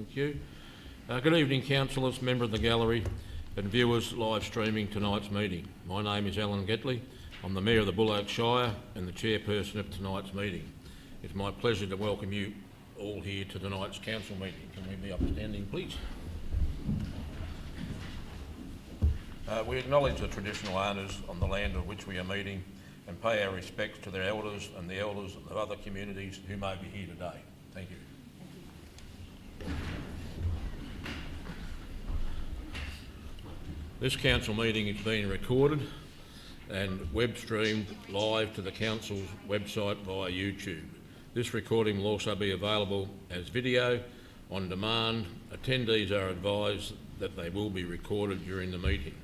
Thank you. Good evening, councillors, member of the gallery and viewers live streaming tonight's meeting. My name is Alan Getley. I'm the Mayor of the Buloke Shire and the chairperson of tonight's meeting. It's my pleasure to welcome you all here to tonight's council meeting. Can we be upstanding, please? We acknowledge the traditional owners on the land on which we are meeting and pay our respects to their elders and the elders of other communities who may be here today. Thank you. This council meeting is being recorded and web streamed live to the council's website via YouTube. This recording will also be available as video on demand. Attendees are advised that they will be recorded during the meeting.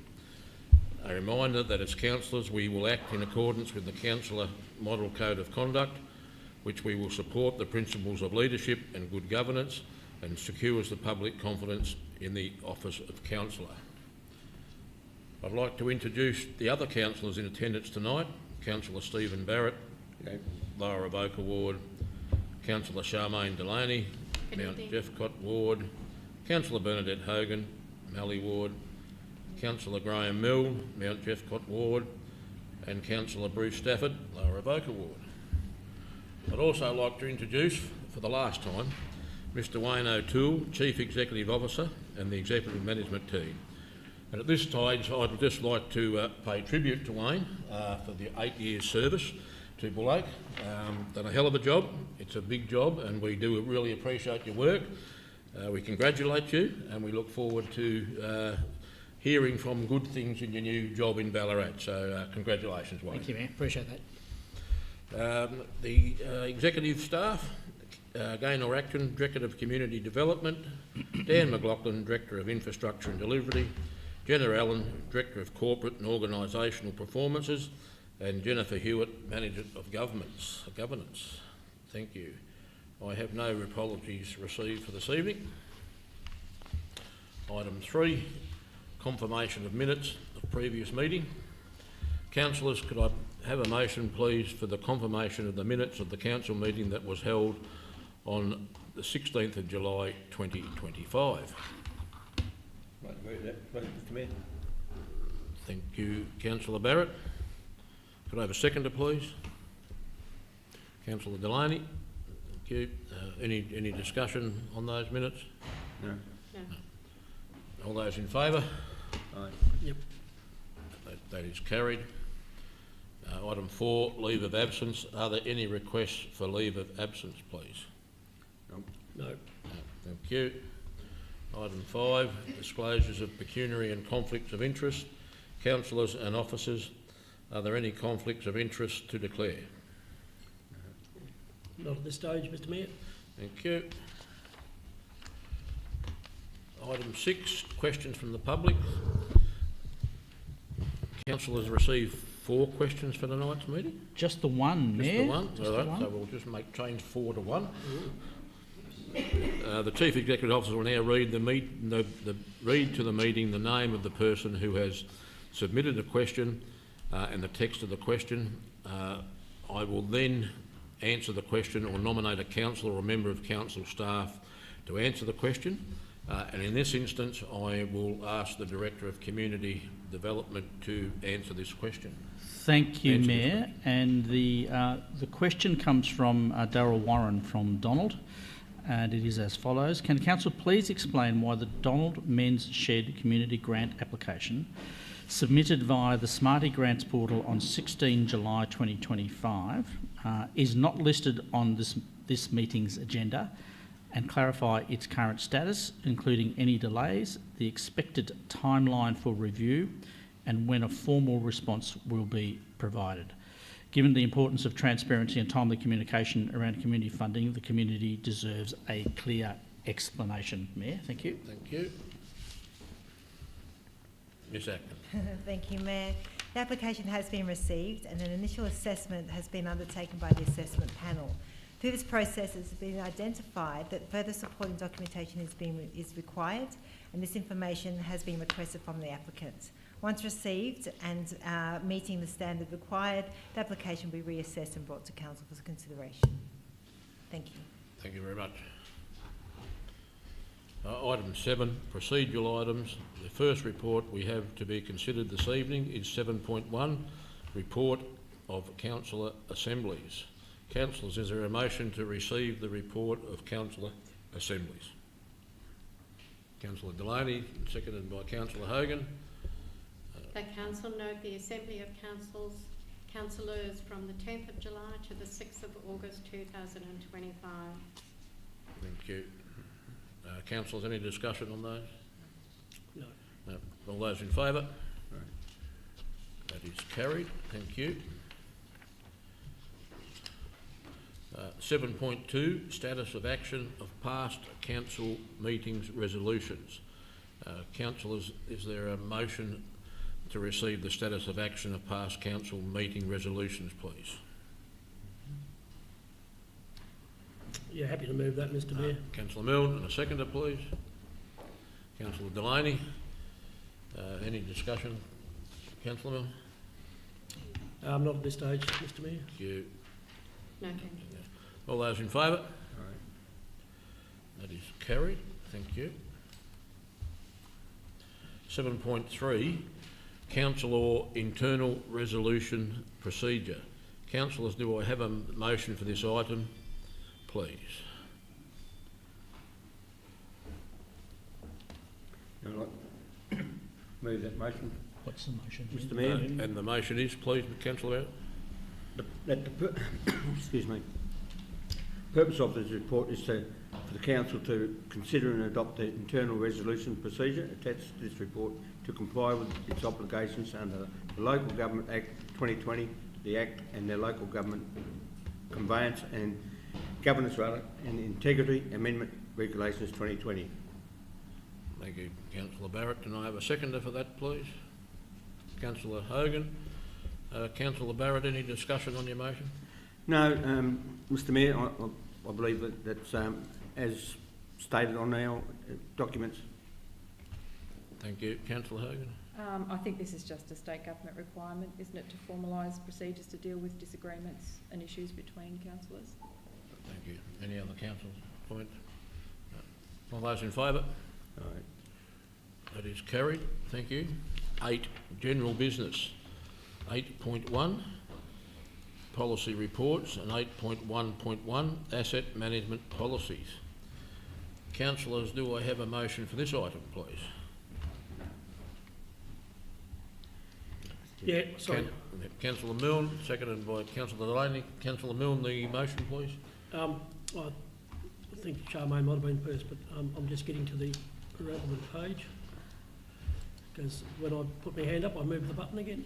A reminder that as councillors we will act in accordance with the Councillor Model Code of Conduct, which we will support the principles of leadership and good governance and secures the public confidence in the office of councillor. I'd like to introduce the other councillors in attendance tonight. Councillor Stephen Barrett, okay. Lower Avoca Ward, Councillor Charmaine Delaney, Mount Jeffcott Ward, Councillor Bernadette Hogan, Mallee Ward, Councillor Graham Mill, Mount Jeffcott Ward, and Councillor Bruce Stafford, Lower Avoca Ward. I'd also like to introduce, for the last time, Mr Wayne O'Toole, Chief Executive Officer and the Executive Management Team. And at this stage, I'd just like to pay tribute to Wayne for the 8 years service to Buloke. Done a hell of a job. It's a big job and we do really appreciate your work. We congratulate you and we look forward to hearing from good things in your new job in Ballarat. So congratulations, Wayne. Thank you, Mayor. Appreciate that. The executive staff, Gaynor Acton, Director of Community Development, Dan McLaughlin, Director of Infrastructure and Delivery, Jenna Allen, Director of Corporate and Organisational Performances, and Jennifer Hewitt, Manager of Governance. Thank you. I have no apologies received for this evening. Item 3, confirmation of minutes of previous meeting. Councillors, could I have a motion, please, for the confirmation of the minutes of the council meeting that was held on the 16th of July 2025? Mr Mayor. Thank you, Councillor Barrett. Could I have a seconder, please? Councillor Delaney. Thank you. Any discussion on those minutes? No. All those in favour? Aye. Yep. That is carried. Item 4, leave of absence. Are there any requests for leave of absence, please? No. Thank you. Item 5, disclosures of pecuniary and conflicts of interest. Councillors and officers, are there any conflicts of interest to declare? Not at this stage, Mr Mayor. Thank you. Item 6, questions from the public. Councillors received 4 questions for tonight's meeting. Just the one, Mayor. Just the one? Just the one. So we'll just change 4 to 1. The Chief Executive Officer will now read read to the meeting the name of the person who has submitted a question and the text of the question. I will then answer the question or nominate a councillor or a member of council staff to answer the question. And in this instance, I will ask the Director of Community Development to answer this question. Thank you, Mayor. And the question comes from Darryl Warren from Donald. And it is as follows. Can Council please explain why the Donald Men's Shed Community Grant application submitted via the Smarty Grants portal on 16 July 2025 is not listed on this meeting's agenda, and clarify its current status, including any delays, the expected timeline for review, and when a formal response will be provided. Given the importance of transparency and timely communication around community funding, the community deserves a clear explanation. Mayor, thank you. Thank you. Ms Acton. Thank you, Mayor. The application has been received and an initial assessment has been undertaken by the assessment panel. Through this process, it has been identified that further supporting documentation is required, and this information has been requested from the applicant. Once received and meeting the standard required, the application will be reassessed and brought to Council for consideration. Thank you. Thank you very much. Item 7, procedural items. The first report we have to be considered this evening is 7.1, report of councillor assemblies. Councillors, is there a motion to receive the report of councillor assemblies? Councillor Delaney, seconded by councillor Hogan. That council note the Assembly of Councillors from the 10th of July to the 6th of August 2025. Thank you. Councillors, any discussion on those? No. No. All those in favour? That is carried. Thank you. 7.2, status of action of past council meetings resolutions. Councillors, is there a motion to receive the status of action of past council meeting resolutions, please? Yeah, happy to move that, Mr Mayor. Councillor Milne, and a seconder, please. Councillor Delaney. Any discussion? Councillor Milne? Not at this stage, Mr Mayor. Thank you. No, thank you. All those in favour? That is carried. Thank you. 7.3, council or internal resolution procedure. Councillors, do I have a motion for this item, please? I'd like to move that motion, What's the motion? Mr Mayor. And the motion is, please, Councillor Barrett. Excuse me. Purpose of this report is for the council to consider and adopt the internal resolution procedure attached to this report to comply with its obligations under the Local Government Act 2020, the Act and the Local Government Conveyance and Governance and Integrity Amendment Regulations 2020. Thank you, Councillor Barrett. Can I have a seconder for that, please? Councillor Hogan. Councillor Barrett, any discussion on your motion? No, Mr Mayor, I believe that's as stated on our documents. Thank you. Councillor Hogan. I think this is just a state government requirement, isn't it, to formalise procedures to deal with disagreements and issues between councillors? Thank you. Any other council point? No. All those in favour? Right. That is carried. Thank you. 8, general business. 8.1, policy reports, and 8.1.1, asset management policies. Councillors, do I have a motion for this item, please? Yeah, sorry. Councillor Milne, seconded by Councillor Delaney. Councillor Milne, the motion, please. I think Charmaine might have been first, but I'm just getting to the relevant page. Because when I put my hand up, I moved the button again.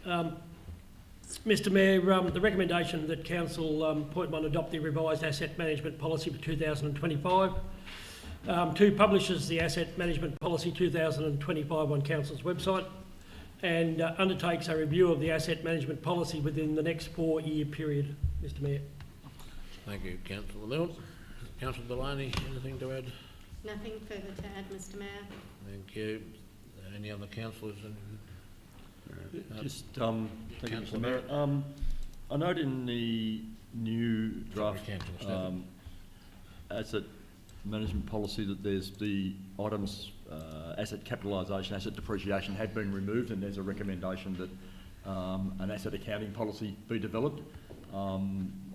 Mr Mayor, the recommendation that Council, point 1, adopt the revised asset management policy for 2025. 2, publishes the asset management policy 2025 on Council's website and undertakes a review of the asset management policy within the next 4-year period, Mr Mayor. Thank you, Councillor Milne. Councillor Delaney, anything to add? Nothing further to add, Mr Mayor. Thank you. Any other councillors? Just, thank you, Councillor Mr Mayor. I note in the new draft asset management policy that there's the items asset capitalisation, asset depreciation had been removed, and there's a recommendation that an asset accounting policy be developed. I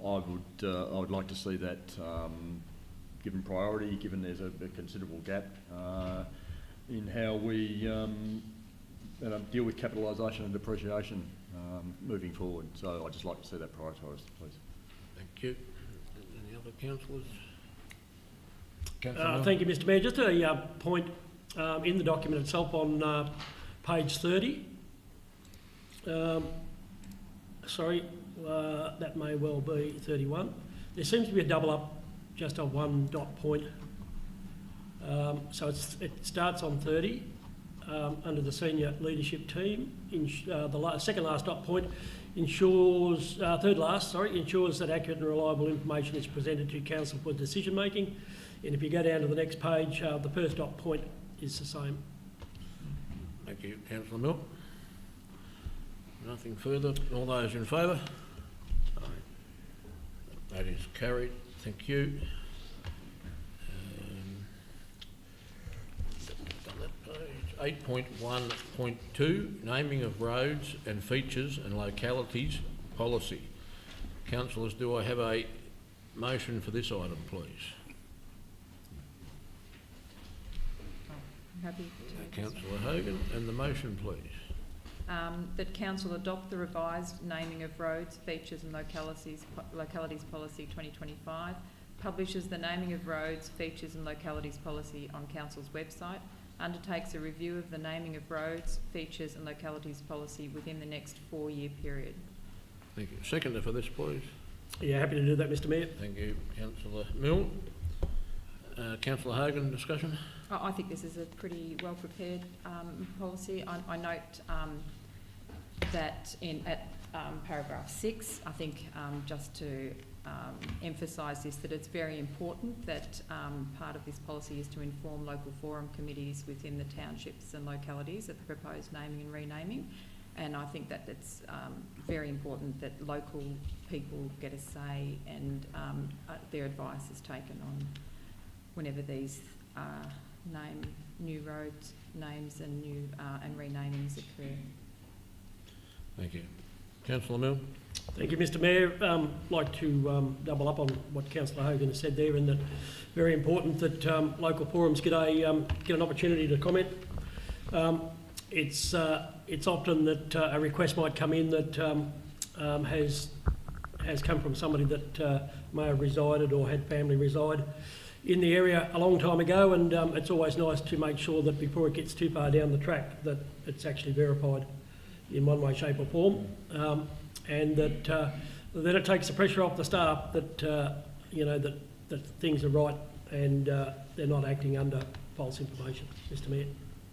would like to see that given priority, given there's a considerable gap in how we deal with capitalisation and depreciation moving forward. So I'd just like to see that prioritised, please. Thank you. Any other councillors? Thank you, Mr Mayor. Just a point in the document itself on page 30. That may well be 31. There seems to be a double up just on one dot point. So it starts on 30 under the senior leadership team. The second last dot point ensures that accurate and reliable information is presented to council for decision making. And if you go down to the next page, the first dot point is the same. Thank you, Councillor Milne. Nothing further. All those in favour? That is carried. Thank you. Done that page. 8.1.2, naming of roads and features and localities policy. Councillors, do I have a motion for this item, please? I'm happy to. Councillor Hogan, and the motion, please. That council adopt the revised naming of roads, features and localities policy 2025, publishes the naming of roads, features and localities policy on council's website, undertakes a review of the naming of roads, features and localities policy within the next 4-year period. Thank you. Seconder for this, please. Yeah, happy to do that, Mr Mayor. Thank you, Councillor Milne. Councillor Hogan, discussion? I think this is a pretty well prepared policy. I note that at paragraph 6, I think just to emphasise this, that it's very important that part of this policy is to inform local forum committees within the townships and localities of the proposed naming and renaming. And I think that it's very important that local people get a say and their advice is taken on whenever these name new roads names and new and renamings occur. Thank you. Councillor Milne. Thank you, Mr Mayor. Like to double up on what Councillor Hogan has said there, and that very important that local forums get an opportunity to comment. It's often that a request might come in that has come from somebody that may have resided or had family reside in the area a long time ago, and it's always nice to make sure that before it gets too far down the track that it's actually verified in one way, shape or form, and that then it takes the pressure off the staff that that things are right and they're not acting under false information. Mr Mayor.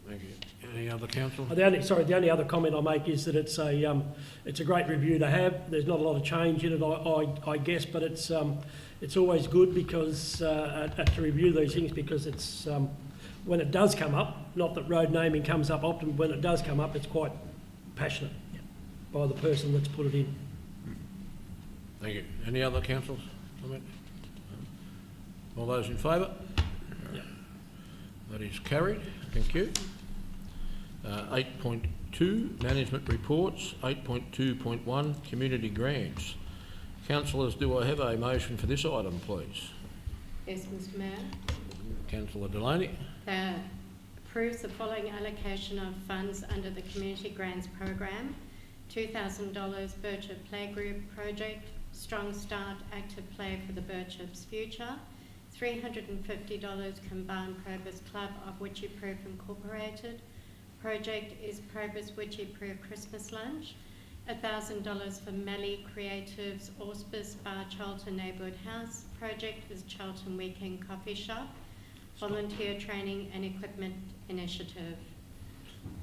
Thank you. Any other council? The only other comment I make is that it's a great review to have. There's not a lot of change in it, I guess, but it's always good because to review these things, because it's when it does come up, not that road naming comes up often, when it does come up, it's quite passionate by the person that's put it in. Thank you. Any other councils? Comment? All those in favour? Yep. That is carried. Thank you. 8.2, management reports. 8.2.1, community grants. Councillors, do I have a motion for this item, please? Yes, Mr Mayor. Councillor Delaney. Approves the following allocation of funds under the Community Grants Program: $2,000 Birchip Playgroup Project, Strong Start Active Play for the Birchip's Future, $350 Combined Progress Club of Witchy Proof Incorporated. Project is Progress Witchy Proof Christmas Lunch, $1,000 for Melly Creatives Auspice Bar Charlton Neighbourhood House. Project is Charlton Weekend Coffee Shop, Volunteer Training and Equipment Initiative.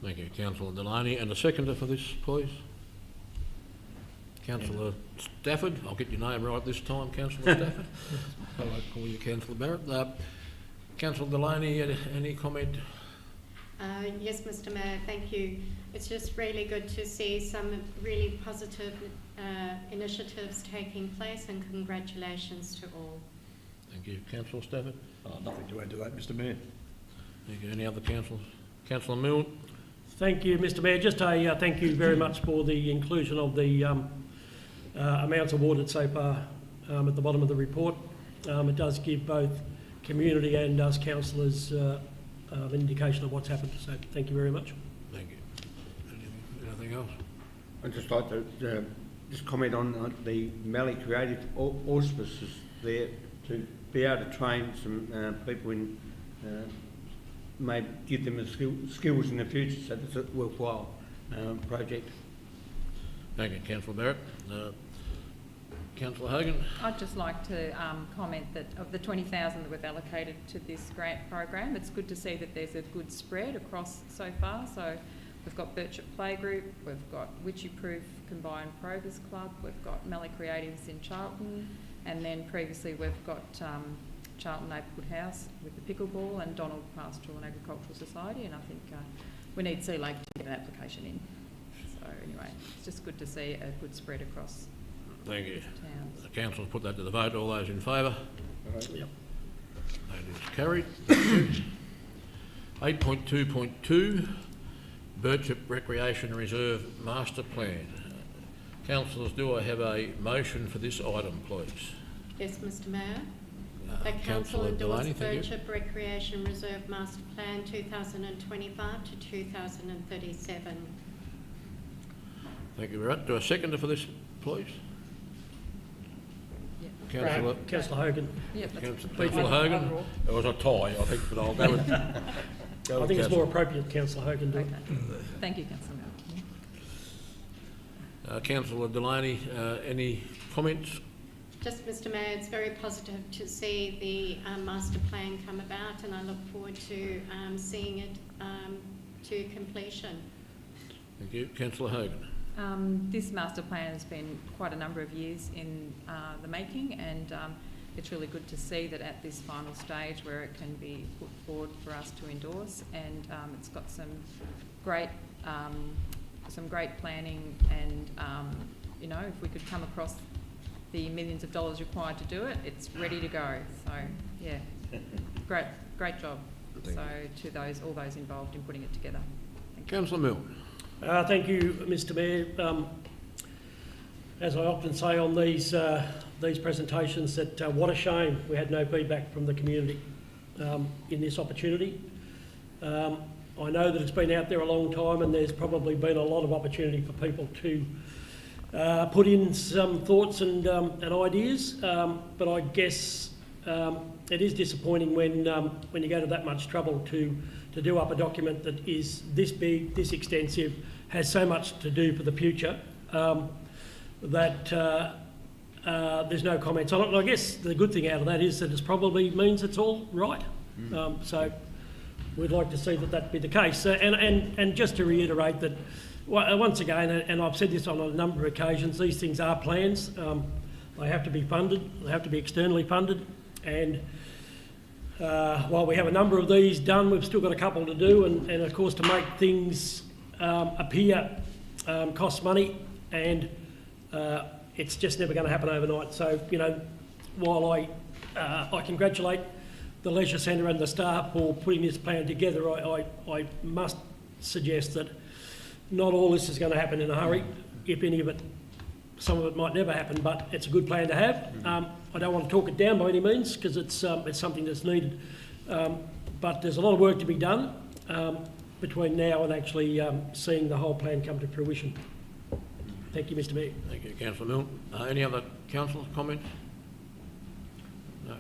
Thank you, Councillor Delaney. And a seconder for this, please. Councillor Stafford. I'll get your name right this time, Councillor Stafford. I won't call you Councillor Barrett. Councillor Delaney, any comment? Yes, Mr Mayor, thank you. It's just really good to see some really positive initiatives taking place, and congratulations to all. Thank you. Councillor Stafford? Nothing to add to that, Mr Mayor. Thank you. Any other councillors? Councillor Milne? Thank you, Mr Mayor. Just a thank you very much for the inclusion of the amounts awarded so far at the bottom of the report. It does give both community and us councillors an indication of what's happened. So thank you very much. Thank you. Anything else? I'd just like to just comment on the Melly Creative Auspices there, to be able to train some people in, maybe give them the skills in the future, so that's a worthwhile project. Thank you, Councillor Barrett. Councillor Hogan? I'd just like to comment that of the 20,000 that we've allocated to this grant program, it's good to see that there's a good spread across so far. So we've got Birchip Playgroup, we've got Witchy Proof Combined Progress Club, we've got Melly Creatives in Charlton, and then previously we've got Charlton Neighbourhood House with the pickleball, and Donald Pastoral and Agricultural Society, and I think we need Sea Lake to get an application in. So anyway, it's just good to see a good spread across Thank you. towns. The council put that to the vote. All those in favour? Yep. That is carried. Thank you. 8.2.2, Birchip Recreation Reserve Master Plan. Councillors, do I have a motion for this item, please? Yes, Mr Mayor. The council Councillor endorse Delaney, thank you. Birchip Recreation Reserve Master Plan 2025 to 2037. Thank you very much. Do I second for this, please? Yep. Councillor, Councillor Hogan. Yep, that's Councillor Hogan. It was a tie, I think, but I'll go with. I think it's more appropriate Councillor Hogan do it. okay. Thank you, Councillor Mel. Councillor Delaney, any comments? Just, Mr Mayor, it's very positive to see the master plan come about, and I look forward to seeing it to completion. Thank you. Councillor Hogan. This master plan has been quite a number of years in the making, and it's really good to see that at this final stage where it can be put forward for us to endorse, and it's got some great planning, and you know, if we could come across the millions of dollars required to do it, it's ready to go. So yeah, great job. So to all those involved in putting it together. Thank you. Councillor Milne. Thank you, Mr Mayor. As I often say on these presentations, that what a shame we had no feedback from the community in this opportunity. I know that it's been out there a long time, and there's probably been a lot of opportunity for people to put in some thoughts and ideas, but I guess it is disappointing when you go to that much trouble to do up a document that is this big, this extensive, has so much to do for the future, that there's no comments on it. And I guess the good thing out of that is that it probably means it's all right. So we'd like to see that be the case. And just to reiterate that, once again, and I've said this on a number of occasions, these things are plans. They have to be funded, they have to be externally funded, and while we have a number of these done, we've still got a couple to do, and of course to make things appear costs money, and it's just never going to happen overnight. So, you know, while I congratulate the Leisure Centre and the staff for putting this plan together, I must suggest that not all this is going to happen in a hurry. If any of it, some of it might never happen, but it's a good plan to have. I don't want to talk it down by any means, because it's something that's needed. But there's a lot of work to be done between now and actually seeing the whole plan come to fruition. Thank you, Mr Mayor. Thank you, Councillor Milne. Any other councillors' comments? No.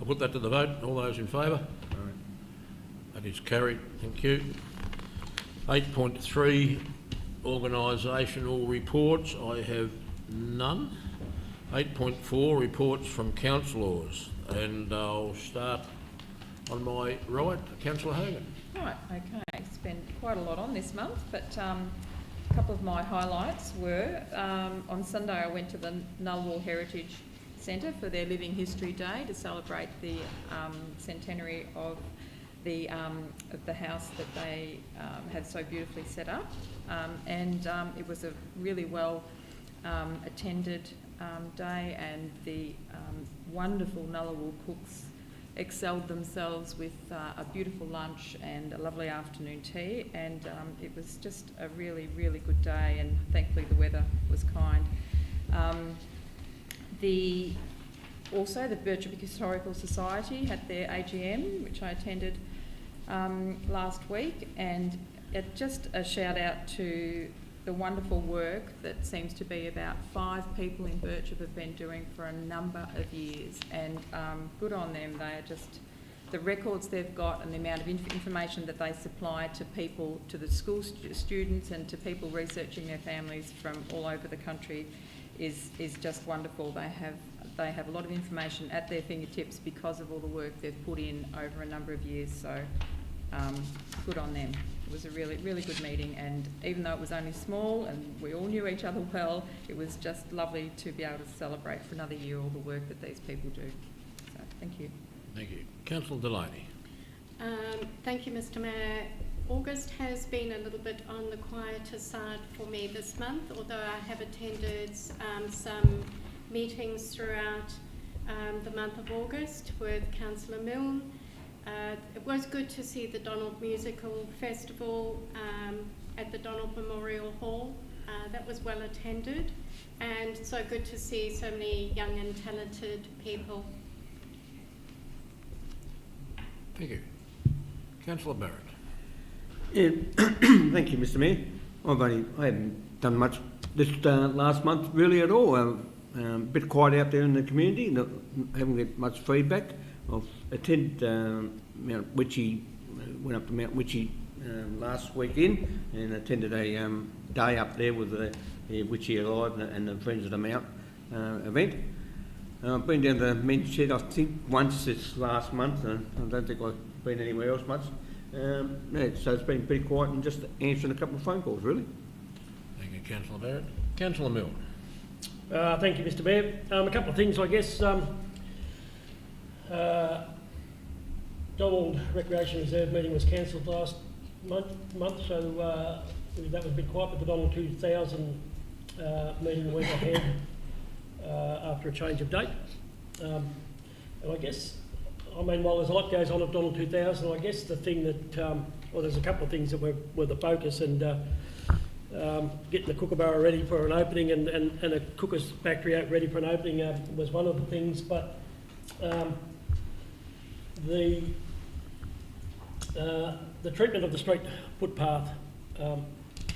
I'll put that to the vote. All those in favour? That is carried. Thank you. 8.3, organisational reports. I have none. 8.4, reports from councillors. And I'll start on my right, Councillor Hogan. Right, okay. Spent quite a lot on this month, but a couple of my highlights were on Sunday I went to the Nullarbor Heritage Centre for their Living History Day to celebrate the centenary of the house that they had so beautifully set up, and it was a really well attended day, and the wonderful Nullarbor cooks excelled themselves with a beautiful lunch and a lovely afternoon tea, and it was just a really, really good day, and thankfully the weather was kind. Also, the Birchip Historical Society had their AGM, which I attended last week, and just a shout out to the wonderful work that seems to be about 5 people in Birchip have been doing for a number of years, and good on them. They are just, the records they've got and the amount of information that they supply to people, to the school students and to people researching their families from all over the country is just wonderful. They have a lot of information at their fingertips because of all the work they've put in over a number of years, so good on them. It was a really, really good meeting, and even though it was only small and we all knew each other well, it was just lovely to be able to celebrate for another year all the work that these people do. So, thank you. Thank you. Councillor Delaney. Thank you, Mr Mayor. August has been a little bit on the quieter side for me this month, although I have attended some meetings throughout the month of August with Councillor Milne. It was good to see the Donald Musical Festival at the Donald Memorial Hall. That was well attended, and so good to see so many young and talented people. Thank you. Councillor Barrett. Yeah, thank you, Mr. Mayor. I haven't done much this last month really at all. A bit quiet out there in the community. Haven't got much feedback. I've attended Mount Witchy, went up to Mount Witchy last weekend and attended a day up there with the Witchy Alive and the Friends of the Mount event. I've been down to the men's shed, I think, once this last month, and I don't think I've been anywhere else much. Yeah, so it's been pretty quiet and just answering a couple of phone calls, really. Thank you, Councillor Barrett. Councillor Milne. Thank you, Mr. Mayor. A couple of things, I guess. Donald Recreation Reserve meeting was cancelled last month, so that was a bit quiet, but the Donald 2000 meeting went ahead after a change of date. And I guess, I mean, while there's a lot goes on at Donald 2000, I guess the thing that, well, there's a couple of things that were the focus, and getting the Kookaburra ready for an opening and a Cookers factory out ready for an opening was one of the things, but the treatment of the street footpath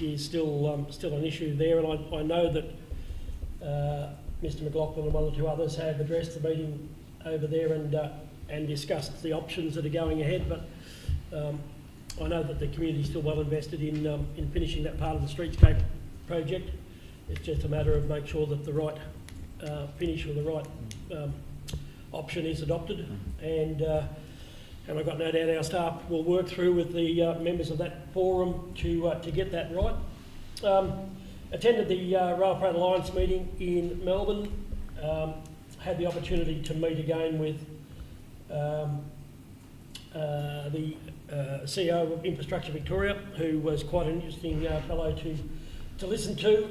is still an issue there, and I know that Mr. McLaughlin and one or two others have addressed the meeting over there and discussed the options that are going ahead, but I know that the community is still well invested in finishing that part of the streetscape project. It's just a matter of making sure that the right finish or the right option is adopted, and I've got no doubt our staff will work through with the members of that forum to get that right. Attended the Rail Freight Alliance meeting in Melbourne. Had the opportunity to meet again with the CEO of Infrastructure Victoria, who was quite an interesting fellow to listen to.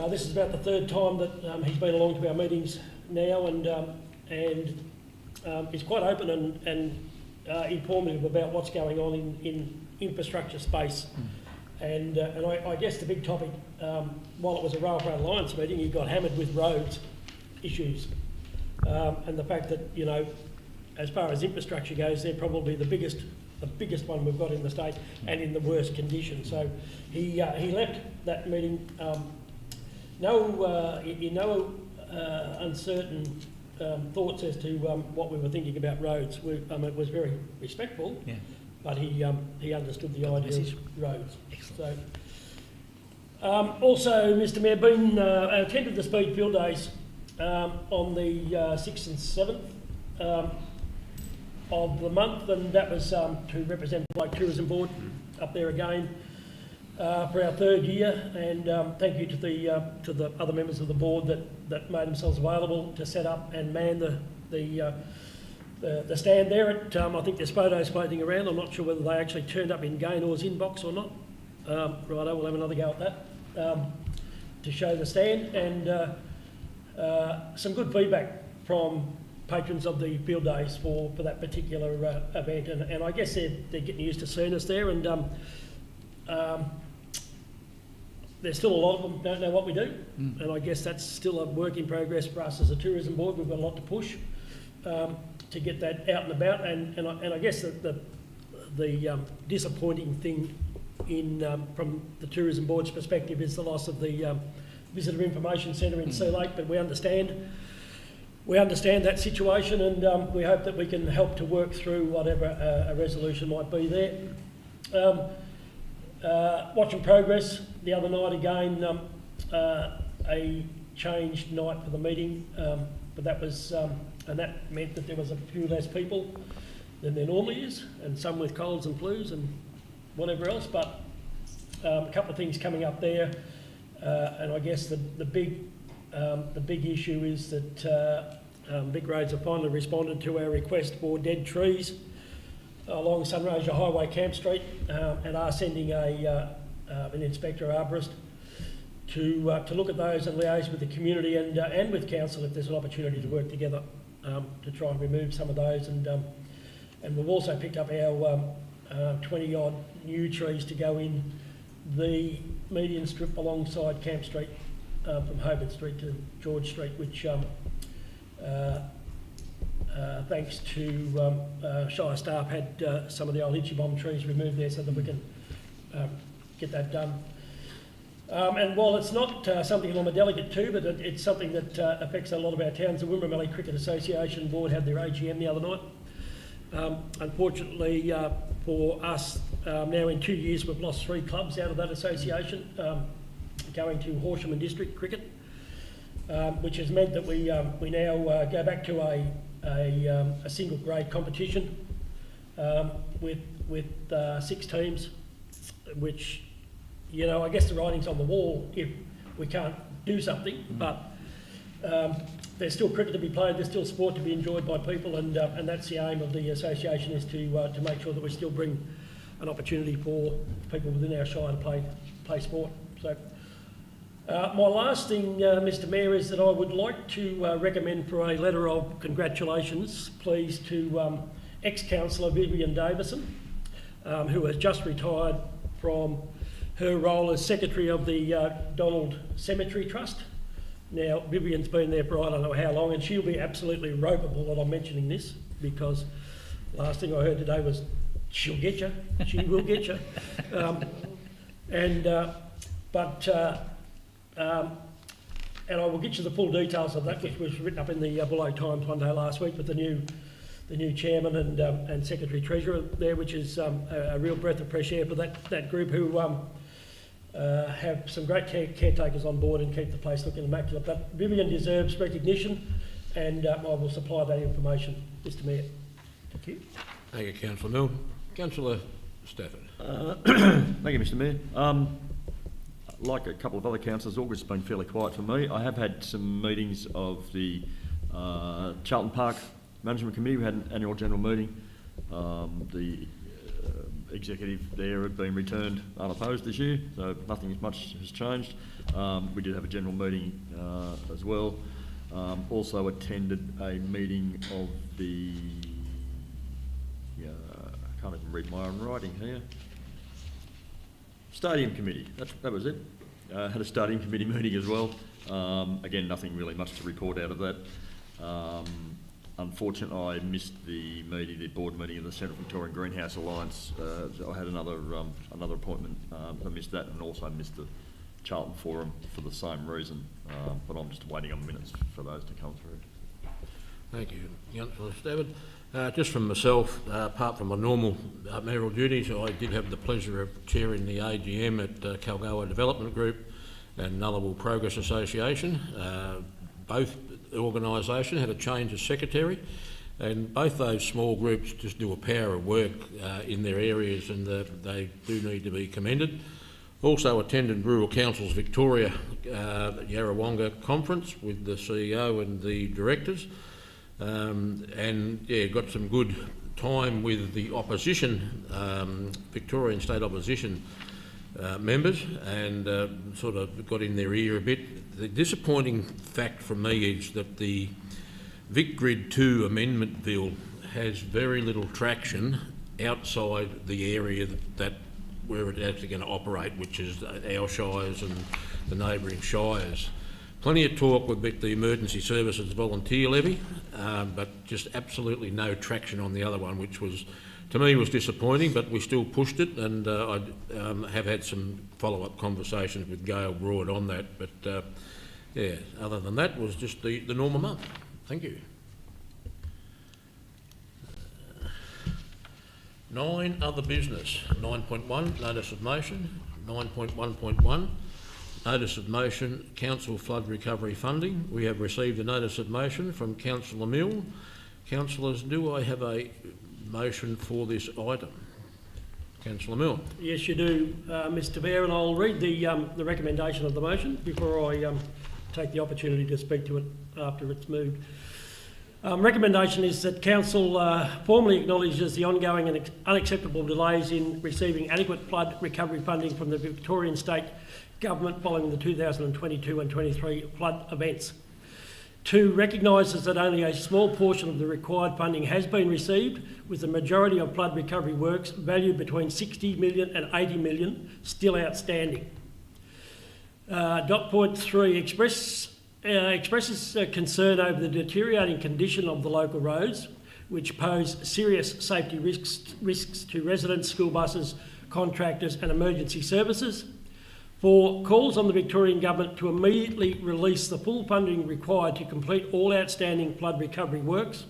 This is about the third time that he's been along to our meetings now, and he's quite open and informative about what's going on in infrastructure space. And I guess the big topic, while it was a Rail Freight Alliance meeting, he got hammered with roads issues, and the fact that, you know, as far as infrastructure goes, they're probably the biggest one we've got in the state, and in the worst condition. So he left that meeting in no uncertain thoughts as to what we were thinking about roads. It was very respectful, yeah, but he understood the idea of roads. Excellent. So, also, Mr. Mayor, attended the Speed Field Days on the 6th and 7th of the month, and that was to represent the Buloke Tourism Board up there again for our third year. And thank you to the other members of the board that made themselves available to set up and man the stand there. I think there's photos floating around. I'm not sure whether they actually turned up in Gaynor's inbox or not. Righto, we'll have another go at that to show the stand, and some good feedback from patrons of the field days for that particular event, and I guess they're getting used to seeing us there, and there's still a lot of them don't know what we do, and I guess that's still a work in progress for us as a tourism board. We've got a lot to push to get that out and about, and I guess the disappointing thing from the tourism board's perspective is the loss of the Visitor Information Centre in Sea Lake, but we understand that situation, and we hope that we can help to work through whatever a resolution might be there. Watching progress the other night again, a changed night for the meeting, but that was and that meant that there was a few less people than there normally is, and some with colds and flus and whatever else. But a couple of things coming up there, and I guess the big issue is that Vic Roads have finally responded to our request for dead trees along Sunraysia Highway, Camp Street, and are sending an inspector arborist to look at those and liaise with the community and with council if there's an opportunity to work together to try and remove some of those. And we've also picked up our 20-odd new trees to go in the median strip alongside Camp Street from Hobart Street to George Street, which thanks to Shire staff had some of the old itchy bomb trees removed there so that we can get that done. And while it's not something I'm a delegate to, but it's something that affects a lot of our towns, the Wimmera Cricket Association board had their AGM the other night. Unfortunately for us, now in 2 years we've lost 3 clubs out of that association, going to Horsham and District Cricket, which has meant that we now go back to a single grade competition with 6 teams, which, you know, I guess the writing's on the wall if we can't do something, but there's still cricket to be played, there's still sport to be enjoyed by people, and that's the aim of the association, is to make sure that we still bring an opportunity for people within our shire to play sport. So my last thing, Mr Mayor, is that I would like to recommend for a letter of congratulations, please, to ex-councillor Vivian Davison, who has just retired from her role as Secretary of the Donald Cemetery Trust. Now, Vivian's been there for I don't know how long, and she'll be absolutely ropeable that I'm mentioning this, because last thing I heard today was, she'll get you, she will get you. And I will get you the full details of that, which was written up in the Buloke Times one day last week with the new chairman and secretary treasurer there, which is a real breath of fresh air for that group, who have some great caretakers on board and keep the place looking immaculate. But Vivian deserves recognition, and I will supply that information, Mr Mayor. Thank you. Thank you, Councillor Mill. Councillor Stafford. Thank you, Mr Mayor. Like a couple of other councillors, August has been fairly quiet for me. I have had some meetings of the Charlton Park Management Committee. We had an annual general meeting. The executive there had been returned unopposed this year, so nothing much has changed. We did have a general meeting as well. Also attended a meeting of the, I can't even read my own writing here, Stadium Committee, that was it. Had a Stadium Committee meeting as well. Again, nothing really much to report out of that. Unfortunately, I missed the board meeting of the Central Victorian Greenhouse Alliance. I had another appointment. I missed that, and also missed the Charlton Forum for the same reason. But I'm just waiting on minutes for those to come through. Thank you, Councillor Stafford. Just from myself, apart from my normal mayoral duties, I did have the pleasure of chairing the AGM at Kalgoa Development Group and Nullarbor Progress Association. Both organisations had a change of secretary, and both those small groups just do a power of work in their areas, and they do need to be commended. Also attended Rural Councils Victoria Yarrawonga conference with the CEO and the directors. And yeah, got some good time with the opposition, Victorian State Opposition members, and sort of got in their ear a bit. The disappointing fact for me is that the Vic Grid 2 amendment bill has very little traction outside the area that where it's actually going to operate, which is our shires and the neighbouring shires. Plenty of talk with the Emergency Services Volunteer Levy, but just absolutely no traction on the other one, which was, to me, was disappointing, but we still pushed it, and I have had some follow-up conversations with Gail Broad on that, but yeah, other than that, was just the normal month. Thank you. 9, other business. 9.1, notice of motion. 9.1.1, notice of motion, council flood recovery funding. We have received a notice of motion from Councillor Mill. Councillors, do I have a motion for this item? Councillor Mill. Yes, you do, Mr Mayor, and I'll read the recommendation of the motion before I take the opportunity to speak to it after it's moved. Recommendation is that Council formally acknowledges the ongoing and unacceptable delays in receiving adequate flood recovery funding from the Victorian State Government following the 2022 and 23 flood events. 2, recognises that only a small portion of the required funding has been received, with the majority of flood recovery works valued between 60 million and 80 million still outstanding. Point 3 expresses concern over the deteriorating condition of the local roads, which pose serious safety risks to residents, school buses, contractors and emergency services. 4, calls on the Victorian Government to immediately release the full funding required to complete all outstanding flood recovery works.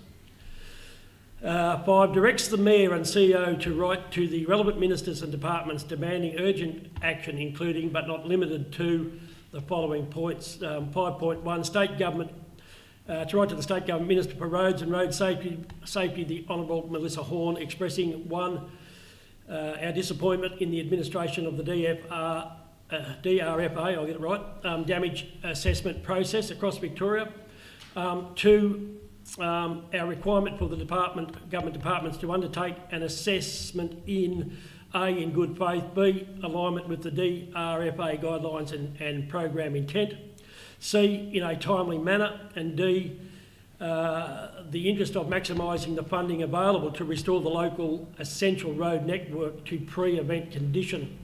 5, directs the Mayor and CEO to write to the relevant ministers and departments demanding urgent action, including but not limited to the following points. 5.1, State Government, to write to the State Government Minister for Roads and Road Safety, the Honourable Melissa Horne, expressing 1, our disappointment in the administration of the DRFA, I'll get it right, damage assessment process across Victoria. 2, our requirement for the government departments to undertake an assessment in A, in good faith, B, alignment with the DRFA guidelines and program intent, C, in a timely manner, and D, the interest of maximising the funding available to restore the local essential road network to pre-event condition.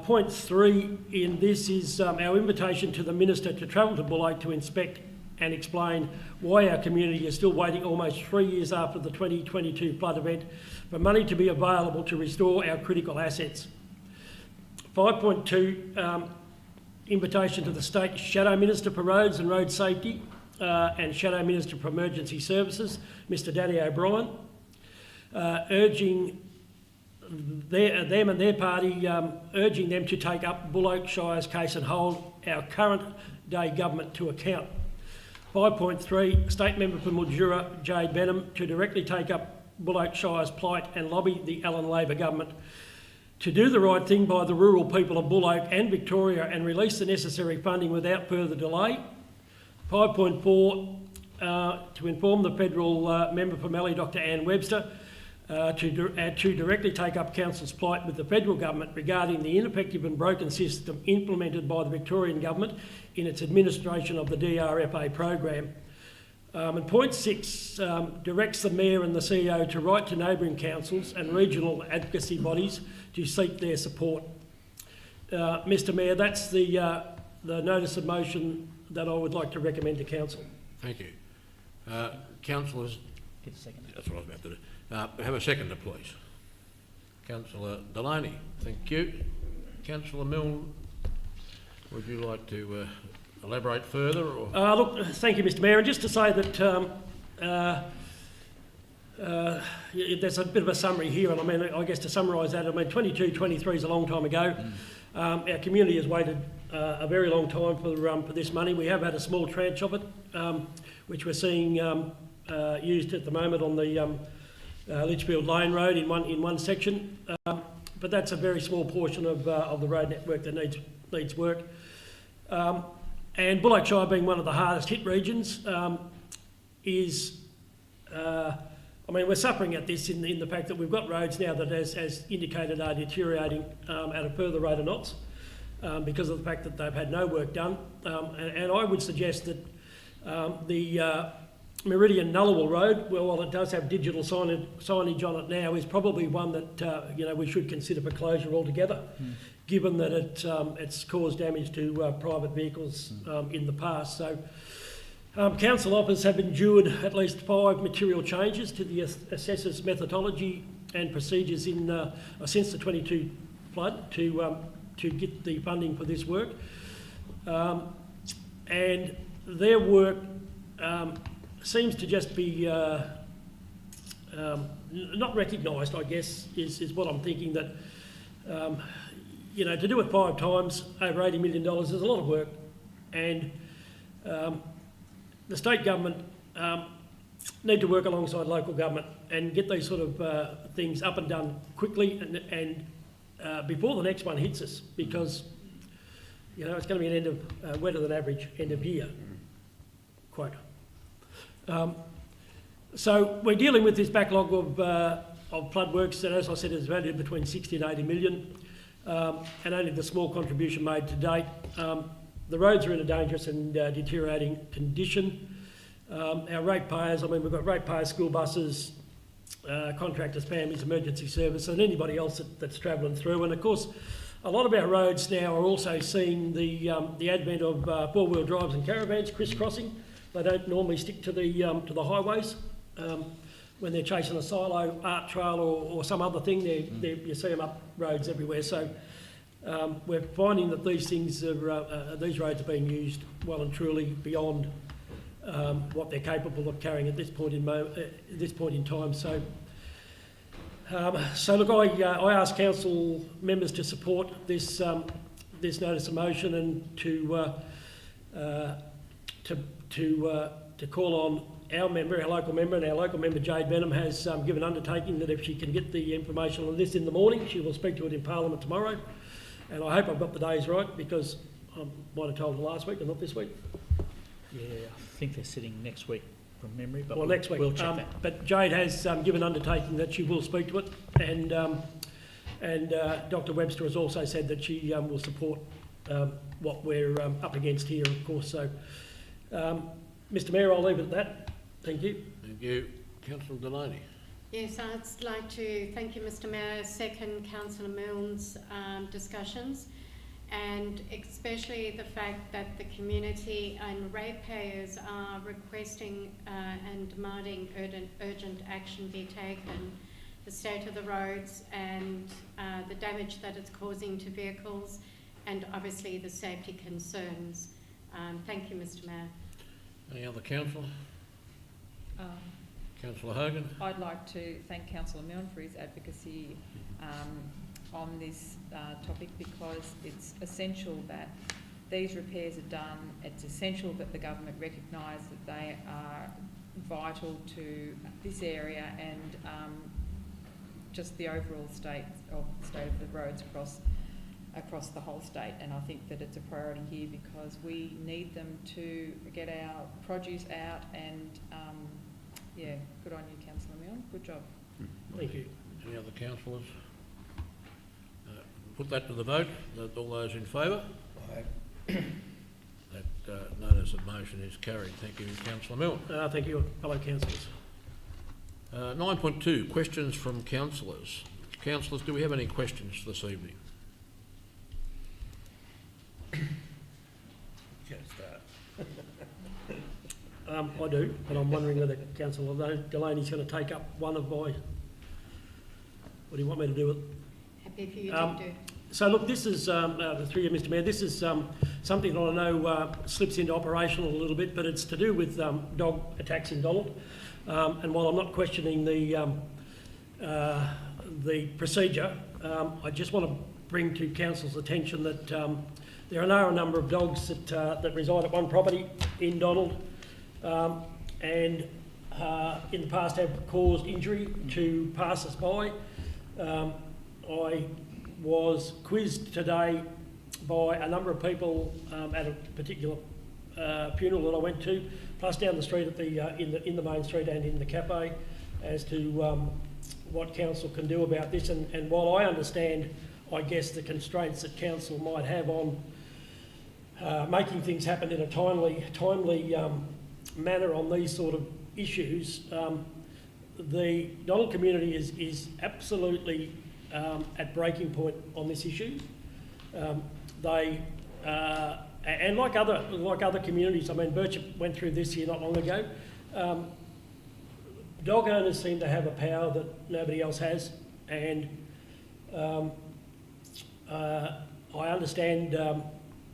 Point 3 in this is our invitation to the Minister to travel to Buloke to inspect and explain why our community is still waiting almost 3 years after the 2022 flood event for money to be available to restore our critical assets. 5.2, invitation to the State Shadow Minister for Roads and Road Safety and Shadow Minister for Emergency Services, Mr Danny O'Brien, urging them and their party, urging them to take up Buloke Shire's case and hold our current day government to account. 5.3, State Member for Mildura, Jade Benham, to directly take up Buloke Shire's plight and lobby the Allen Labor government to do the right thing by the rural people of Buloke and Victoria and release the necessary funding without further delay. 5.4, to inform the Federal Member for Mallee, Dr Anne Webster, to directly take up Council's plight with the Federal Government regarding the ineffective and broken system implemented by the Victorian Government in its administration of the DRFA program. And point 6 directs the Mayor and the CEO to write to neighbouring councils and regional advocacy bodies to seek their support. Mr Mayor, that's the notice of motion that I would like to recommend to Council. Thank you. Councillors, Get a second. that's what I was about to do. Have a seconder, please. Councillor Delaney, thank you. Councillor Milne, would you like to elaborate further? Or? Look, thank you, Mr Mayor. And just to say that there's a bit of a summary here, and I mean, I guess to summarise that, I mean, 22-23 is a long time ago. Our community has waited a very long time for this money. We have had a small tranche of it, which we're seeing used at the moment on the Litchfield Lane Road in one section, but that's a very small portion of the road network that needs work. And Buloke Shire, being one of the hardest hit regions, is I mean, we're suffering at this in the fact that we've got roads now that, as indicated, are deteriorating at a further rate of knots because of the fact that they've had no work done. And I would suggest that the Meridian Nullawal Road, well, while it does have digital signage on it now, is probably one that we should consider for closure altogether, given that it's caused damage to private vehicles in the past. So, council officers have endured at least 5 material changes to the assessor's methodology and procedures since the 22 flood to get the funding for this work, and their work seems to just be not recognised, I guess, is what I'm thinking. That to do it 5 times over $80 million is a lot of work, and the state government need to work alongside local government and get these sort of things up and done quickly and before the next one hits us, because it's going to be an end of wetter than average end of year quote. So we're dealing with this backlog of flood works that, as I said, is valued between 60 and 80 million, and only the small contribution made to date. The roads are in a dangerous and deteriorating condition. Our ratepayers, I mean, we've got ratepayers, school buses, contractors, families, emergency service, and anybody else that's travelling through. And of course, a lot of our roads now are also seeing the advent of four-wheel drives and caravans crisscrossing. They don't normally stick to the highways. When they're chasing a silo, art trail or some other thing, you see them up roads everywhere. So we're finding that these things these roads are being used well and truly beyond what they're capable of carrying at this point in time. So, look, I ask council members to support this this notice of motion and to call on our local member, and our local member Jade Benham has given undertaking that if she can get the information on this in the morning, she will speak to it in Parliament tomorrow. And I hope I've got the days right, because I might have told her last week and not this week. Yeah, I think they're sitting next week from memory, but Well, next week. we'll check that. But Jade has given undertaking that she will speak to it, and Dr Webster has also said that she will support what we're up against here, of course. So, Mr Mayor, I'll leave it at that. Thank you. Thank you. Councillor Delaney. Yes, I'd like to thank you, Mr Mayor, second Councillor Milne's discussions, and especially the fact that the community and ratepayers are requesting and demanding urgent action be taken. The state of the roads and the damage that it's causing to vehicles, and obviously the safety concerns. Thank you, Mr Mayor. Any other councillor? Councillor Hogan. I'd like to thank Councillor Milne for his advocacy on this topic, because it's essential that these repairs are done. It's essential that the government recognise that they are vital to this area and just the overall state of the roads across the whole state. And I think that it's a priority here because we need them to get our produce out, and yeah, good on you, Councillor Milne. Good job. Thank you. Any other councillors? Put that to the vote. All those in favour? That notice of motion is carried. Thank you, Councillor Milne. Thank you, fellow councillors. 9.2, questions from councillors. Councillors, do we have any questions this evening? I do, but I'm wondering whether Councillor Delaney's going to take up one of my... What do you want me to do with it? Happy for you to do. So look, this is, through you, Mr Mayor, this is something that I know slips into operational a little bit, but it's to do with dog attacks in Donald. And while I'm not questioning the procedure, I just want to bring to council's attention that there are a number of dogs that reside at one property in Donald, and in the past have caused injury to passers-by. I was quizzed today by a number of people at a particular funeral that I went to, plus down the street at the in the main street and in the cafe, as to what council can do about this. And while I understand, I guess, the constraints that council might have on making things happen in a timely manner on these sort of issues, the Donald community is absolutely at breaking point on this issue. They and like other communities, I mean, Birchip went through this here not long ago. Dog owners seem to have a power that nobody else has, and I understand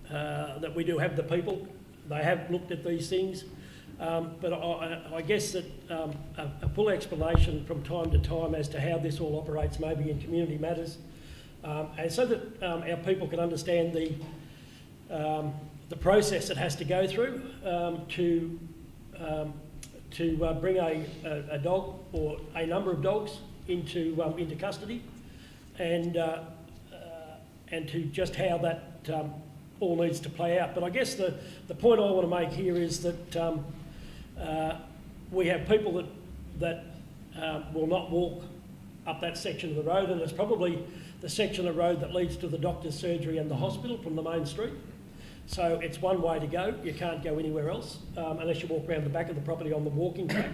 that we do have the people. They have looked at these things, but I guess that a full explanation from time to time as to how this all operates, maybe in community matters, and so that our people can understand the process that has to go through to bring a dog or a number of dogs into custody, and to just how that all needs to play out. But I guess the point I want to make here is that we have people that will not walk up that section of the road, and it's probably the section of road that leads to the doctor's surgery and the hospital from the main street. So it's one way to go. You can't go anywhere else unless you walk around the back of the property on the walking track.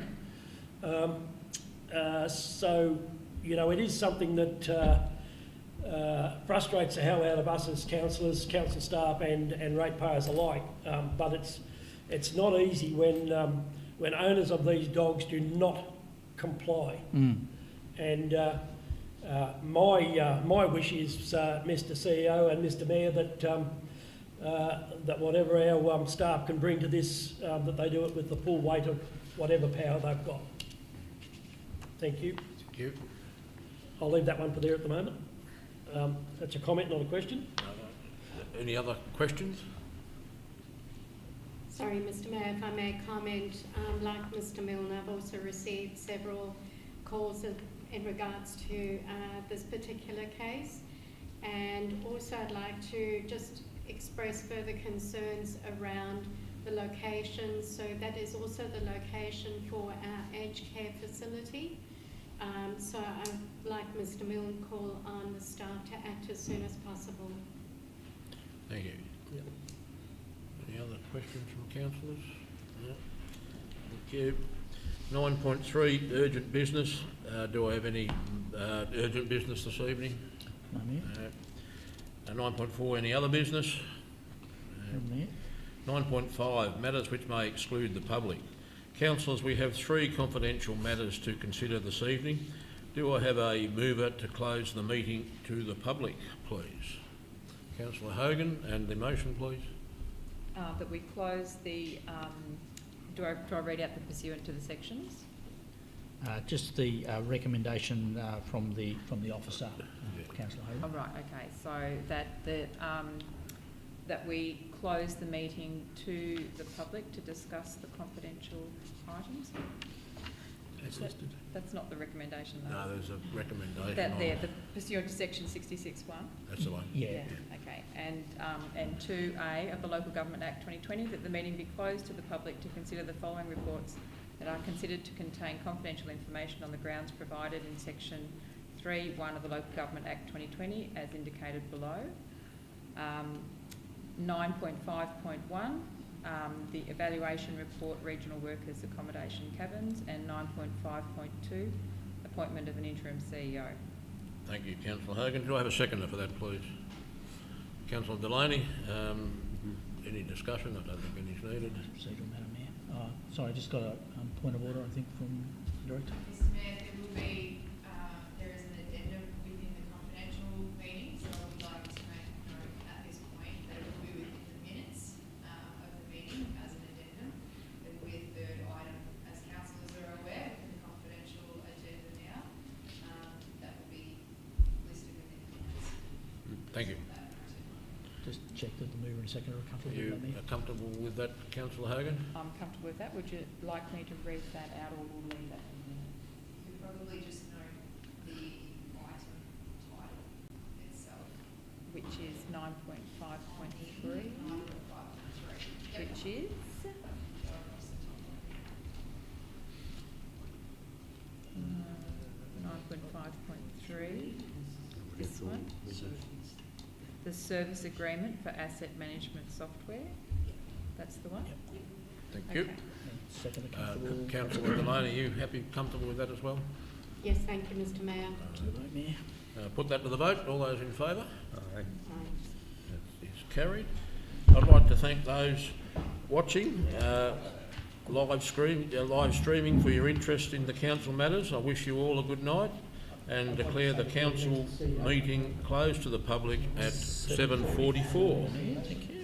So, you know, it is something that frustrates the hell out of us as councillors, council staff and ratepayers alike. But it's not easy when owners of these dogs do not comply. And my wish is, Mr CEO and Mr Mayor, that whatever our staff can bring to this, that they do it with the full weight of whatever power they've got. Thank you. Thank you. I'll leave that one for there at the moment. That's a comment, not a question. Any other questions? Sorry, Mr Mayor, if I may comment, like Mr Milne, I've also received several calls in regards to this particular case, and also I'd like to just express further concerns around the location. So that is also the location for our aged care facility. So I'd like Mr Milne call on the staff to act as soon as possible. Thank you. Yep. Any other questions from councillors? No. Thank you. 9.3, urgent business. Do I have any urgent business this evening? No, Mayor. 9.4, any other business? No, Mayor. 9.5, matters which may exclude the public. Councillors, we have 3 confidential matters to consider this evening. Do I have a mover to close the meeting to the public, please? Councillor Hogan, and the motion, please. That we close the, do I read out the pursuant to the sections? Just the recommendation from the officer, Councillor Hogan. Oh, right, okay. So that we close the meeting to the public to discuss the confidential items? That's listed. That's not the recommendation, though. No, there's a recommendation That on there, it. the pursuant to section 66(1. That's the one. Yeah. Okay. And 2A of the Local Government Act 2020, that the meeting be closed to the public to consider the following reports that are considered to contain confidential information on the grounds provided in section 3(1) of the Local Government Act 2020, as indicated below. 9.5.1, the evaluation report, regional workers accommodation cabins, and 9.5.2, appointment of an interim CEO. Thank you, Councillor Hogan. Do I have a seconder for that, please? Councillor Delaney, any discussion? I don't think any's needed. Procedural matter, Mayor. Sorry, just got a point of order, I think, from the Director. Mr Mayor, there will be, there is an addendum within the confidential meeting, so I would like to make note at this point that it will be within the minutes of the meeting as an addendum. It will be a third item, as councillors are aware, within the confidential agenda now. That will be listed within the minutes. Thank you. Just check that the mover and seconder are Are comfortable you with that, Mayor. comfortable with that, Councillor Hogan? I'm comfortable with that. Would you like me to read that out, or will leave that in there? You could probably just note the item title itself. Which is 9.5.3, 9.5.3. which is? Go across the top. 9.5.3, this one. The service agreement for asset management software. That's the one? Thank you. Okay. Seconder comfortable. Councillor Delaney, are you happy, comfortable with that as well? Yes, thank you, Mr Mayor. To the vote, Mayor. Put that to the vote. All those in favour? Aye. That is carried. I'd like to thank those watching live streaming for your interest in the council matters. I wish you all a good night and declare the council meeting closed to the public at 7:44. Thank you.